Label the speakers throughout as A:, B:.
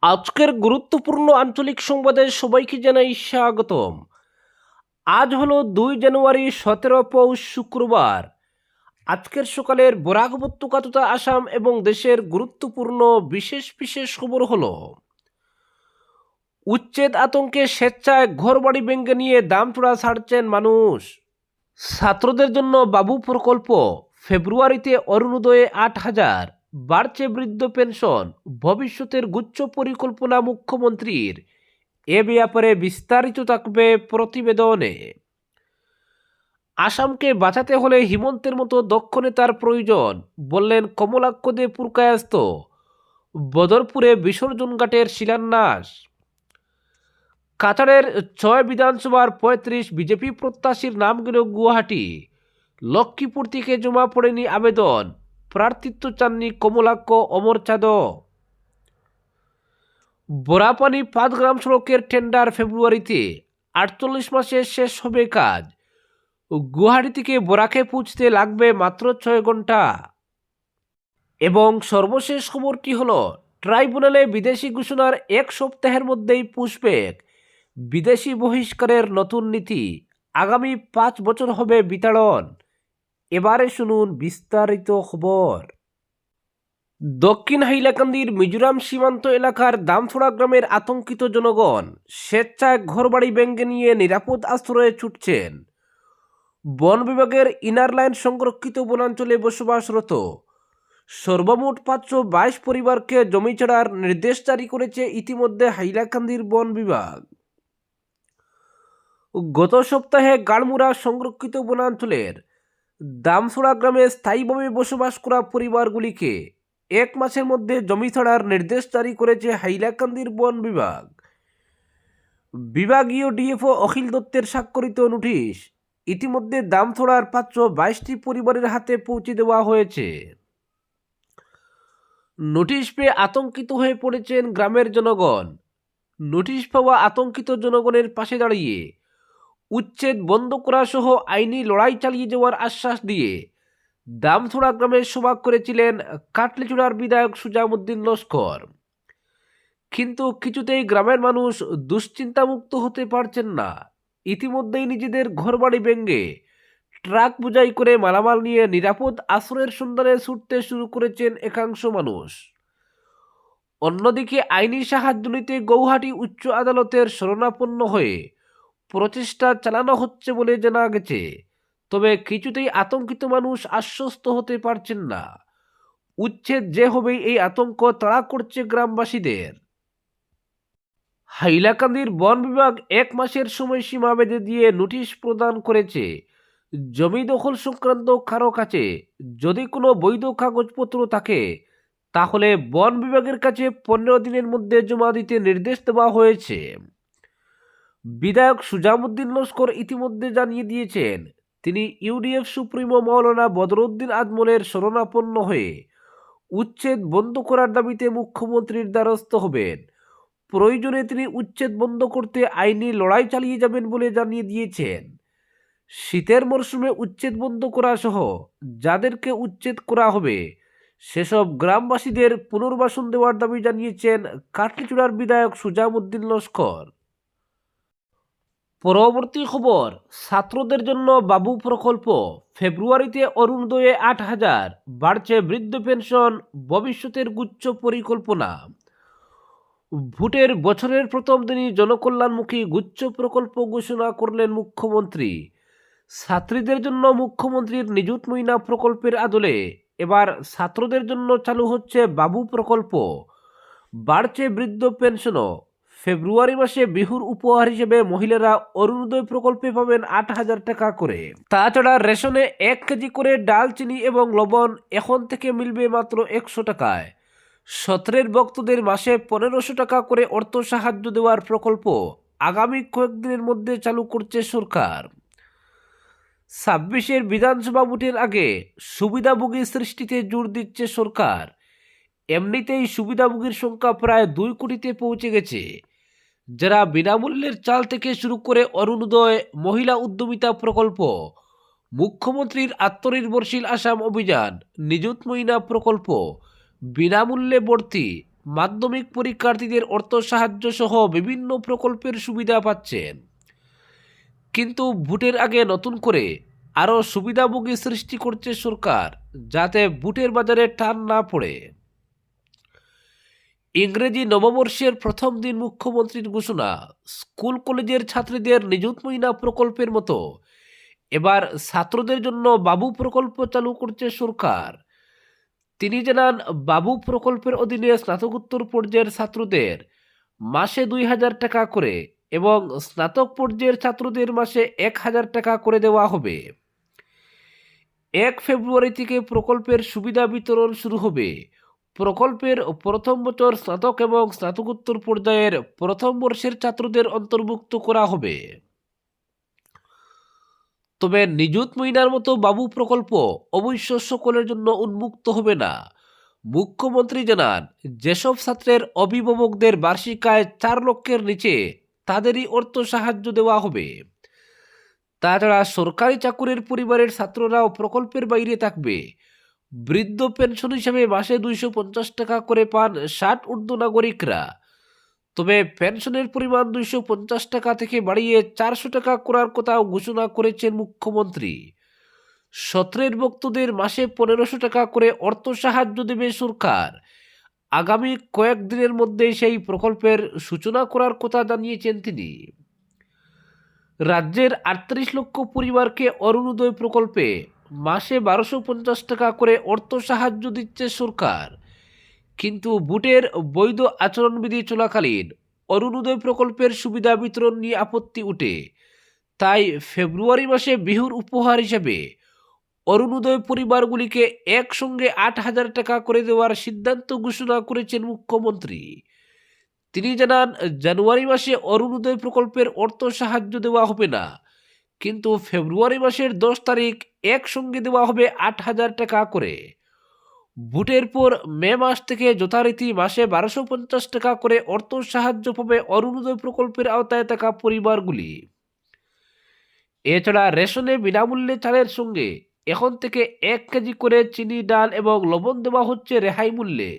A: আজকের গুরুত্বপূর্ণ আঞ্চলিক সংবাদে সবাইকে জানাই স্বাগতম। আজ হলো 2 জানুয়ারি 17 পৌষ শুক্রবার। আজকের সকালের বরাক উপত্যকা তথা আসাম এবং দেশের গুরুত্বপূর্ণ বিশেষ বিশেষ খবর হলো: উচ্ছেদ আতঙ্কে স্বেচ্ছায় ঘরবাড়ি ভেঙে নিয়ে দামচড়া ছাড়ছেন মানুষ। ছাত্রদের জন্য বাবু প্রকল্প, ফেব্রুয়ারিতে অরুণোদয়ে 8,000, বাড়ছে বৃদ্ধ পেনশন, ভবিষ্যতের গুচ্ছ পরিকল্পনা মুখ্যমন্ত্রীর। এ ব্যাপারে বিস্তারিত থাকবে প্রতিবেদনে। আসামকে বাঁচাতে হলে হিমন্তের মতো দক্ষ নেতার প্রয়োজন, বললেন কমলাক্ষ দে পুরকায়স্থ। বদরপুরে বিসর্জন ঘাটের শিলান্যাস। কাছাড়ের 6 বিধানসভার 35 বিজেপি প্রত্যাশীর নাম গেল গুয়াহাটি। লক্ষ্মীপুর থেকে জমা পড়েনি আবেদন, প্রার্থিত্ব চাননি কমলাক্ষ অমরচাঁদ। বরাপানি পাঁচগ্রাম সড়কের টেন্ডার ফেব্রুয়ারিতে, 48 মাসে শেষ হবে কাজ। গুয়াহাটি থেকে বরাকে পৌঁছতে লাগবে মাত্র 6 ঘন্টা। এবং সর্বশেষ খবরটি হলো, ট্রাইব্যুনালে বিদেশি ঘোষণার 1 সপ্তাহের মধ্যেই পুশব্যাক। বিদেশি বহিষ্কারের নতুন নীতি, আগামী 5 বছর হবে বিতাড়ন। এবারে শুনুন বিস্তারিত খবর। দক্ষিণ হাইলাকান্দির মিজোরাম সীমান্ত এলাকার দামছড়া গ্রামের আতঙ্কিত জনগণ স্বেচ্ছায় ঘরবাড়ি ভেঙে নিয়ে নিরাপদ আশ্রয়ে ছুটছেন। বন বিভাগের ইনার লাইন সংরক্ষিত বনাঞ্চলে বসবাসরত সর্বমোট 522 পরিবারকে জমি ছাড়ার নির্দেশ জারি করেছে ইতিমধ্যে হাইলাকান্দির বন বিভাগ। গত সপ্তাহে গাড়মুড়া সংরক্ষিত বনাঞ্চলের দামছড়া গ্রামে স্থায়ীভাবে বসবাস করা পরিবারগুলিকে 1 মাসের মধ্যে জমি ছাড়ার নির্দেশ জারি করেছে হাইলাকান্দির বন বিভাগ। বিভাগীয় ডিএফও অখিল দত্তের স্বাক্ষরিত নোটিশ ইতিমধ্যে দামছড়ার 522টি পরিবারের হাতে পৌঁছে দেওয়া হয়েছে। নোটিশ পেয়ে আতঙ্কিত হয়ে পড়েছেন গ্রামের জনগণ। নোটিশ পাওয়া আতঙ্কিত জনগণের পাশে দাঁড়িয়ে উচ্ছেদ বন্ধ করা সহ আইনি লড়াই চালিয়ে যাওয়ার আশ্বাস দিয়ে দামছড়া গ্রামে সভা করেছিলেন কাটলিচুড়ার বিধায়ক সুজামুদ্দিন লস্কর। কিন্তু কিছুতেই গ্রামের মানুষ দুশ্চিন্তামুক্ত হতে পারছেন না। ইতিমধ্যেই নিজেদের ঘরবাড়ি ভেঙে ট্রাক বোঝাই করে মালামাল নিয়ে নিরাপদ আশ্রয়ের সন্ধানে ছুটতে শুরু করেছেন একাংশ মানুষ। অন্যদিকে আইনি সাহায্য নিতে গৌহাটি উচ্চ আদালতের শরণাপন্ন হয়ে প্রচেষ্টা চালানো হচ্ছে বলে জানা গেছে। তবে কিছুতেই আতঙ্কিত মানুষ আশ্বস্ত হতে পারছেন না। উচ্ছেদ যে হবেই এই আতঙ্ক তাড়া করছে গ্রামবাসীদের। হাইলাকান্দির বন বিভাগ 1 মাসের সময়সীমা বেঁধে দিয়ে নোটিশ প্রদান করেছে। জমি দখল সংক্রান্ত কারো কাছে যদি কোনো বৈধ কাগজপত্র থাকে তাহলে বন বিভাগের কাছে 15 দিনের মধ্যে জমা দিতে নির্দেশ দেওয়া হয়েছে। বিধায়ক সুজামুদ্দিন লস্কর ইতিমধ্যে জানিয়ে দিয়েছেন তিনি ইউডিএফ সুপ্রিমো মাওলানা বদরউদ্দিন আজমলের শরণাপন্ন হয়ে উচ্ছেদ বন্ধ করার দাবিতে মুখ্যমন্ত্রীর দ্বারস্থ হবেন। প্রয়োজনে তিনি উচ্ছেদ বন্ধ করতে আইনি লড়াই চালিয়ে যাবেন বলে জানিয়ে দিয়েছেন। শীতের মরশুমে উচ্ছেদ বন্ধ করা সহ যাদেরকে উচ্ছেদ করা হবে সেসব গ্রামবাসীদের পুনর্বাসন দেওয়ার দাবি জানিয়েছেন কাটলিচুড়ার বিধায়ক সুজামুদ্দিন লস্কর। পরবর্তী খবর, ছাত্রদের জন্য বাবু প্রকল্প, ফেব্রুয়ারিতে অরুণোদয়ে 8,000, বাড়ছে বৃদ্ধ পেনশন, ভবিষ্যতের গুচ্ছ পরিকল্পনা। ভোটের বছরের প্রথম দিনই জনকল্যাণমুখী গুচ্ছ প্রকল্প ঘোষণা করলেন মুখ্যমন্ত্রী। ছাত্রীদের জন্য মুখ্যমন্ত্রীর নিযুত ময়না প্রকল্পের আদলে এবার ছাত্রদের জন্য চালু হচ্ছে বাবু প্রকল্প, বাড়ছে বৃদ্ধ পেনশনও। ফেব্রুয়ারি মাসে বিহুর উপহার হিসেবে মহিলারা অরুণোদয় প্রকল্পে পাবেন 8,000 টাকা করে। তাছাড়া রেশনে 1 কেজি করে ডাল, চিনি এবং লবণ এখন থেকে মিলবে মাত্র 100 টাকায়। সতের ভক্তদের মাসে 1500 টাকা করে অর্থ সাহায্য দেওয়ার প্রকল্প আগামী কয়েকদিনের মধ্যে চালু করছে সরকার। 26-এর বিধানসভা ভোটের আগে সুবিধাভোগী সৃষ্টিতে জোর দিচ্ছে সরকার। এমনিতেই সুবিধাভোগীর সংখ্যা প্রায় 2 কোটিতে পৌঁছে গেছে, যারা বিনামূল্যের চাল থেকে শুরু করে অরুণোদয়, মহিলা উদ্যমিতা প্রকল্প, মুখ্যমন্ত্রীর আত্মনির্ভরশীল আসাম অভিযান, নিযুত ময়না প্রকল্প, বিনামূল্যে ভর্তি, মাধ্যমিক পরীক্ষার্থীদের অর্থ সাহায্য সহ বিভিন্ন প্রকল্পের সুবিধা পাচ্ছেন। কিন্তু ভোটের আগে নতুন করে আরও সুবিধাভোগী সৃষ্টি করছে সরকার, যাতে ভোটের বাজারে টান না পড়ে। ইংরেজি নববর্ষের প্রথম দিন মুখ্যমন্ত্রীর ঘোষণা, স্কুল কলেজের ছাত্রীদের নিযুত ময়না প্রকল্পের মতো এবার ছাত্রদের জন্য বাবু প্রকল্প চালু করছে সরকার। তিনি জানান, বাবু প্রকল্পের অধীনে স্নাতকোত্তর পর্যায়ের ছাত্রদের মাসে 2,000 টাকা করে এবং স্নাতক পর্যায়ের ছাত্রদের মাসে 1,000 টাকা করে দেওয়া হবে। 1 ফেব্রুয়ারি থেকে প্রকল্পের সুবিধা বিতরণ শুরু হবে। প্রকল্পের প্রথম বছর স্নাতক এবং স্নাতকোত্তর পর্যায়ের প্রথম বর্ষের ছাত্রদের অন্তর্ভুক্ত করা হবে। তবে নিযুত ময়নার মতো বাবু প্রকল্প অবশ্য সকলের জন্য উন্মুক্ত হবে না। মুখ্যমন্ত্রী জানান, যেসব ছাত্রের অভিভাবকদের বার্ষিক আয় 4 লক্ষের নিচে তাদেরই অর্থ সাহায্য দেওয়া হবে। তাছাড়া সরকারি চাকুরির পরিবারের ছাত্ররাও প্রকল্পের বাইরে থাকবে। বৃদ্ধ পেনশন হিসেবে মাসে 250 টাকা করে পান 60 ঊর্ধ্ব নাগরিকরা। তবে পেনশনের পরিমাণ 250 টাকা থেকে বাড়িয়ে 400 টাকা করার কথাও ঘোষণা করেছেন মুখ্যমন্ত্রী। 17 ভক্তদের মাসে 1500 টাকা করে অর্থ সাহায্য দেবে সরকার। আগামী কয়েকদিনের মধ্যেই সেই প্রকল্পের সূচনা করার কথা জানিয়েছেন তিনি। রাজ্যের 38 লক্ষ পরিবারকে অরুণোদয় প্রকল্পে মাসে 1250 টাকা করে অর্থ সাহায্য দিচ্ছে সরকার। কিন্তু ভোটের বৈধ আচরণবিধি চলাকালীন অরুণোদয় প্রকল্পের সুবিধা বিতরণ নিয়ে আপত্তি উঠে। তাই ফেব্রুয়ারি মাসে বিহুর উপহার হিসেবে অরুণোদয় পরিবারগুলিকে একসঙ্গে 8,000 টাকা করে দেওয়ার সিদ্ধান্ত ঘোষণা করেছেন মুখ্যমন্ত্রী। তিনি জানান, জানুয়ারি মাসে অরুণোদয় প্রকল্পের অর্থ সাহায্য দেওয়া হবে না, কিন্তু ফেব্রুয়ারি মাসের 10 তারিখ একসঙ্গে দেওয়া হবে 8,000 টাকা করে। ভোটের পর মে মাস থেকে যথারীতি মাসে 1250 টাকা করে অর্থ সাহায্য পাবে অরুণোদয় প্রকল্পের আওতায় থাকা পরিবারগুলি। এছাড়া রেশনে বিনামূল্যে চালের সঙ্গে এখন থেকে 1 কেজি করে চিনি, ডাল এবং লবণ দেওয়া হচ্ছে রেহাই মূল্যে।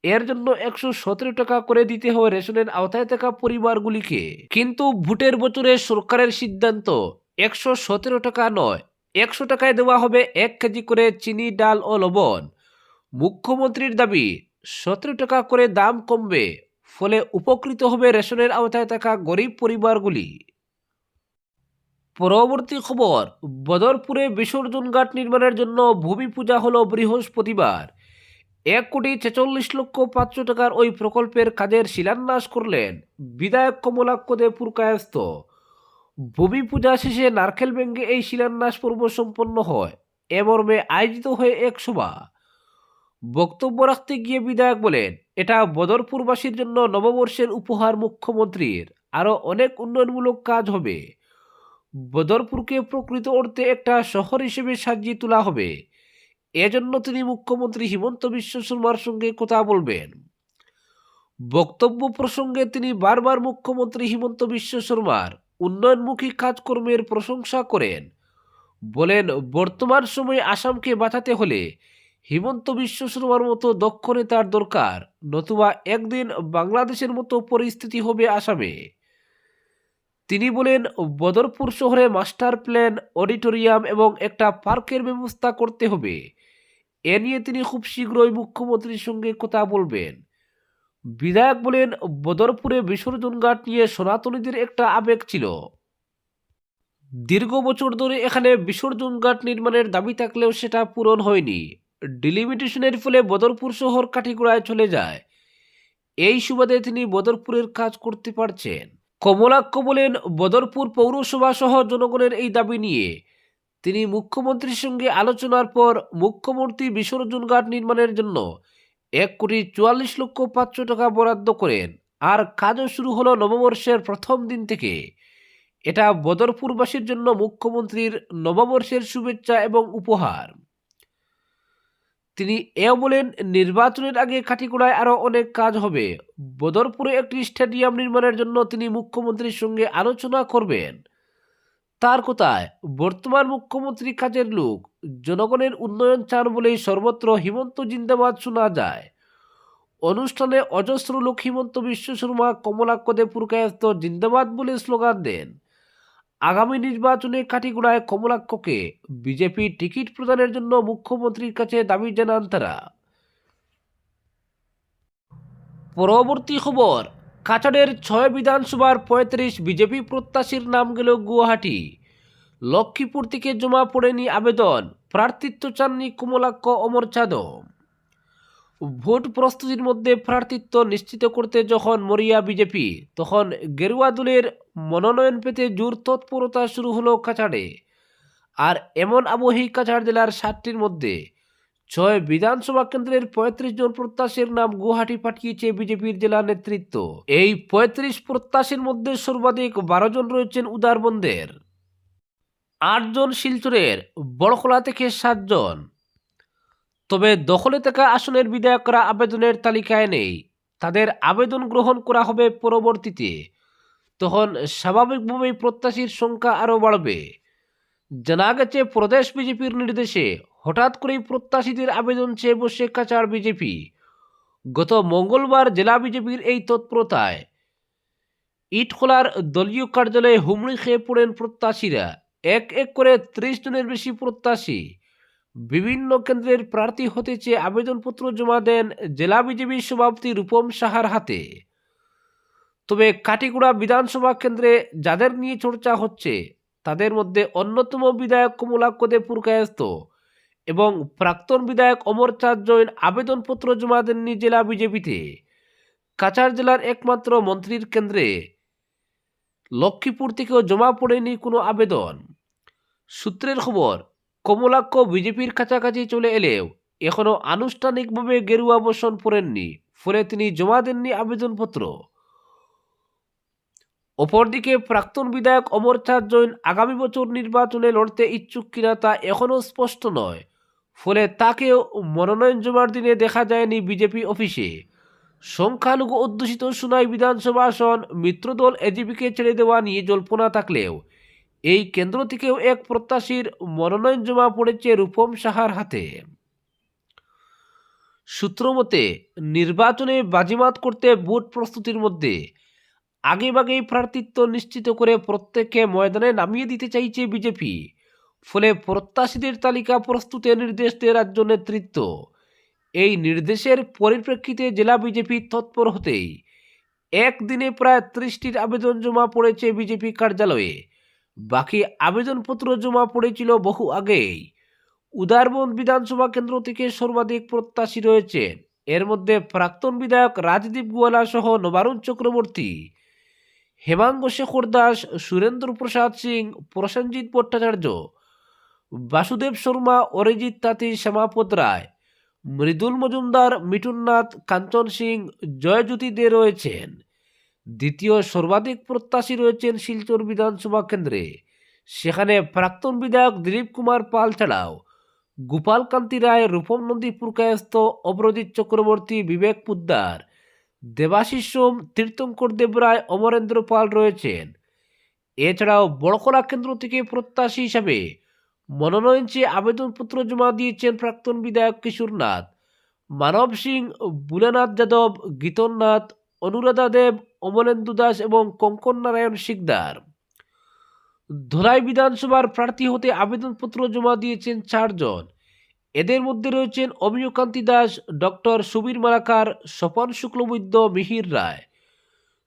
A: এর জন্য 117 টাকা করে দিতে হয় রেশনের আওতায় থাকা পরিবারগুলিকে। কিন্তু ভোটের বছরে সরকারের সিদ্ধান্ত 117 টাকা নয়, 100 টাকায় দেওয়া হবে 1 কেজি করে চিনি, ডাল ও লবণ। মুখ্যমন্ত্রীর দাবি, 17 টাকা করে দাম কমবে, ফলে উপকৃত হবে রেশনের আওতায় থাকা গরিব পরিবারগুলি। পরবর্তী খবর, বদরপুরে বিসর্জন ঘাট নির্মাণের জন্য ভূমি পূজা হলো বৃহস্পতিবার। 1,46,500,000 টাকার ওই প্রকল্পের কাজের শিলান্যাস করলেন বিধায়ক কমলাক্ষ দে পুরকায়স্থ। ভূমি পূজা শেষে নারকেল ভেঙ্গে এই শিলান্যাস পর্ব সম্পন্ন হয়। এ মর্মে আয়োজিত হয়ে এক সভা। বক্তব্য রাখতে গিয়ে বিধায়ক বলেন, এটা বদরপুরবাসীর জন্য নববর্ষের উপহার মুখ্যমন্ত্রীর। আরও অনেক উন্নয়নমূলক কাজ হবে। বদরপুরকে প্রকৃত অর্থে একটা শহর হিসেবে সাজিয়ে তোলা হবে। এজন্য তিনি মুখ্যমন্ত্রী হিমন্ত বিশ্ব শর্মার সঙ্গে কথা বলবেন। বক্তব্য প্রসঙ্গে তিনি বারবার মুখ্যমন্ত্রী হিমন্ত বিশ্ব শর্মার উন্নয়নমুখী কাজকর্মের প্রশংসা করেন। বলেন, বর্তমান সময়ে আসামকে বাঁচাতে হলে হিমন্ত বিশ্ব শর্মার মতো দক্ষ নেতার দরকার, নতুবা একদিন বাংলাদেশের মতো পরিস্থিতি হবে আসামে। তিনি বলেন, বদরপুর শহরে মাস্টার প্ল্যান, অডিটোরিয়াম এবং একটা পার্কের ব্যবস্থা করতে হবে। এ নিয়ে তিনি খুব শীঘ্রই মুখ্যমন্ত্রীর সঙ্গে কথা বলবেন। বিধায়ক বলেন, বদরপুরে বিসর্জন ঘাট নিয়ে সনাতনীদের একটা আবেগ ছিল। দীর্ঘ বছর ধরে এখানে বিসর্জন ঘাট নির্মাণের দাবি থাকলেও সেটা পূরণ হয়নি। ডিলিমিটেশনের ফলে বদরপুর শহর কাঠিগোড়ায় চলে যায়। এই সুবাদে তিনি বদরপুরের কাজ করতে পারছেন। কমলাক্ষ বলেন, বদরপুর পৌরসভা সহ জনগণের এই দাবি নিয়ে তিনি মুখ্যমন্ত্রীর সঙ্গে আলোচনার পর মুখ্যমন্ত্রী বিসর্জন ঘাট নির্মাণের জন্য 1,44,500,000 টাকা বরাদ্দ করেন। আর কাজও শুরু হলো নববর্ষের প্রথম দিন থেকে। এটা বদরপুরবাসীর জন্য মুখ্যমন্ত্রীর নববর্ষের শুভেচ্ছা এবং উপহার। তিনি এও বলেন, নির্বাচনের আগে কাঠিগোড়ায় আরও অনেক কাজ হবে। বদরপুরে একটি স্টেডিয়াম নির্মাণের জন্য তিনি মুখ্যমন্ত্রীর সঙ্গে আলোচনা করবেন। তার কথায়, বর্তমান মুখ্যমন্ত্রী কাজের লোক, জনগণের উন্নয়ন চান বলেই সর্বত্র হিমন্ত জিন্দাবাদ শোনা যায়। অনুষ্ঠানে অজস্র লোক হিমন্ত বিশ্ব শর্মা কমলাক্ষ দেব পুরকায়স্ত জিন্দাবাদ বলে স্লোগান দেন। আগামী নির্বাচনে কাটিগড়ায় কমলাক্ষকে বিজেপি টিকিট প্রদানের জন্য মুখ্যমন্ত্রীর কাছে দাবি জানান তারা। পরবর্তী খবর, কাছাড়ের 6 বিধানসভার 35 বিজেপি প্রত্যাশীর নাম গেল গুয়াহাটি। লক্ষ্মীপুর থেকে জমা পড়েনি আবেদন, প্রার্থিত্ব চাননি কমলাক্ষ অমর যাদব। ভোট প্রস্তুতির মধ্যে প্রার্থিত্ব নিশ্চিত করতে যখন মরিয়া বিজেপি, তখন গেরুয়া দলের মনোনয়ন পেতে জোর তৎপরতা শুরু হলো কাছাড়ে। আর এমন আবহেই কাছাড় জেলার 7টির মধ্যে 6 বিধানসভা কেন্দ্রের 35 জন প্রত্যাশীর নাম গুয়াহাটি পাঠিয়েছে বিজেপির জেলা নেতৃত্ব। এই 35 প্রত্যাশীর মধ্যে সর্বাধিক 12 জন রয়েছেন উদারবন্দের, 8 জন শিলচরের, বড়খোলা থেকে 7 জন। তবে দখলে থাকা আসনের বিধায়করা আবেদনের তালিকায় নেই, তাদের আবেদন গ্রহণ করা হবে পরবর্তীতে। তখন স্বাভাবিকভাবেই প্রত্যাশীর সংখ্যা আরও বাড়বে। জানা গেছে, প্রদেশ বিজেপির নির্দেশে হঠাৎ করেই প্রত্যাশীদের আবেদন চেয়ে বসে কাছাড় বিজেপি। গত মঙ্গলবার জেলা বিজেপির এই তৎপরতায় ইটখোলার দলীয় কার্যালয়ে হুমড়ি খেয়ে পড়েন প্রত্যাশীরা। এক এক করে 30 জনের বেশি প্রত্যাশী বিভিন্ন কেন্দ্রের প্রার্থী হতে চেয়ে আবেদনপত্র জমা দেন জেলা বিজেপির সভাপতি রূপম সাহার হাতে। তবে কাটিগড়া বিধানসভা কেন্দ্রে যাদের নিয়ে চর্চা হচ্ছে তাদের মধ্যে অন্যতম বিধায়ক কমলাক্ষ দেব পুরকায়স্ত এবং প্রাক্তন বিধায়ক অমর চাঁদ জৈন আবেদনপত্র জমা দেননি জেলা বিজেপিতে। কাছাড় জেলার একমাত্র মন্ত্রীর কেন্দ্রে লক্ষ্মীপুর থেকেও জমা পড়েনি কোনো আবেদন। সূত্রের খবর, কমলাক্ষ বিজেপির কাছাকাছি চলে এলেও এখনও আনুষ্ঠানিকভাবে গেরুয়া বসন পড়েননি, ফলে তিনি জমা দেননি আবেদনপত্র। অপরদিকে প্রাক্তন বিধায়ক অমর চাঁদ জৈন আগামী বছর নির্বাচনে লড়তে ইচ্ছুক কিনা তা এখনও স্পষ্ট নয়, ফলে তাকেও মনোনয়ন জমার দিনে দেখা যায়নি বিজেপি অফিসে। সংখ্যালঘু অধ্যুষিত সোনাই বিধানসভা আসন মিত্রদল এজিপিকে ছেড়ে দেওয়া নিয়ে জল্পনা থাকলেও এই কেন্দ্র থেকেও এক প্রত্যাশীর মনোনয়ন জমা পড়েছে রূপম সাহার হাতে। সূত্রমতে, নির্বাচনে বাজিমাত করতে ভোট প্রস্তুতির মধ্যে আগেভাগেই প্রার্থিত্ব নিশ্চিত করে প্রত্যেককে ময়দানে নামিয়ে দিতে চাইছে বিজেপি। ফলে প্রত্যাশীদের তালিকা প্রস্তুতে নির্দেশ দেয় রাজ্য নেতৃত্ব। এই নির্দেশের পরিপ্রেক্ষিতে জেলা বিজেপি তৎপর হতেই একদিনে প্রায় 30টির আবেদন জমা পড়েছে বিজেপি কার্যালয়ে। বাকি আবেদনপত্র জমা পড়েছিল বহু আগেই। উদারবন্দ বিধানসভা কেন্দ্র থেকে সর্বাধিক প্রত্যাশী রয়েছেন। এর মধ্যে প্রাক্তন বিধায়ক রাজদীপ গোয়ালা সহ নবারুণ চক্রবর্তী, হেমাঙ্গ শেখর দাস, সুরেন্দ্র প্রসাদ সিং, প্রসেনজিৎ ভট্টাচার্য, বাসুদেব শর্মা, অরিজিৎ তাঁতি, শ্যামাপদ রায়, মৃদুল মজুমদার, মিঠুননাথ, কাঞ্চন সিং, জয়জ্যোতি দে রয়েছেন। দ্বিতীয় সর্বাধিক প্রত্যাশী রয়েছেন শিলচর বিধানসভা কেন্দ্রে। সেখানে প্রাক্তন বিধায়ক দিলীপ কুমার পাল ছাড়াও গোপাল কান্তি রায়, রূপম নন্দী পুরকায়স্ত, অপরাজিৎ চক্রবর্তী, বিবেক পুদ্দার, দেবাশিস সোম, তীর্থঙ্কর দেবরায়, অমরেন্দ্র পাল রয়েছেন। এছাড়াও বড়খোলা কেন্দ্র থেকে প্রত্যাশী হিসাবে মনোনয়ন চেয়ে আবেদনপত্র জমা দিয়েছেন প্রাক্তন বিধায়ক কিশোরনাথ, মানব সিং, বুলানাথ যাদব, গীতননাথ, অনুরাধা দেব, অমলেন্দু দাস এবং কঙ্কন নারায়ণ শিকদার। ধলাই বিধানসভার প্রার্থী হতে আবেদনপত্র জমা দিয়েছেন 4 জন। এদের মধ্যে রয়েছেন অমিয়কান্তি দাস, ডক্টর সুবীর মালাকার, স্বপন শুক্লবৈদ্য, মিহির রায়।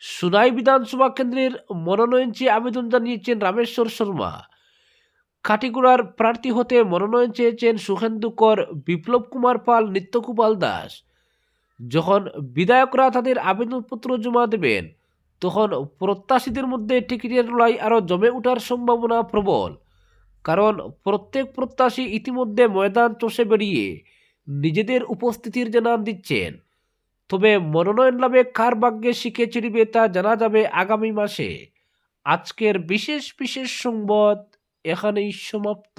A: সোনাই বিধানসভা কেন্দ্রের মনোনয়ন চেয়ে আবেদন জানিয়েছেন রামেশ্বর শর্মা। কাটিগড়ার প্রার্থী হতে মনোনয়ন চেয়েছেন সুখেন্দু কর, বিপ্লব কুমার পাল, নিত্যগোপাল দাস। যখন বিধায়করা তাদের আবেদনপত্র জমা দেবেন তখন প্রত্যাশীদের মধ্যে টিকিটের লড়াই আরও জমে ওঠার সম্ভাবনা প্রবল, কারণ প্রত্যেক প্রত্যাশী ইতিমধ্যে ময়দান চষে বেরিয়ে নিজেদের উপস্থিতির জানান দিচ্ছেন। তবে মনোনয়ন লাভে কার ভাগ্যে শিখে চিড়িবে তা জানা যাবে আগামী মাসে। আজকের বিশেষ সংবাদ এখানেই সমাপ্ত।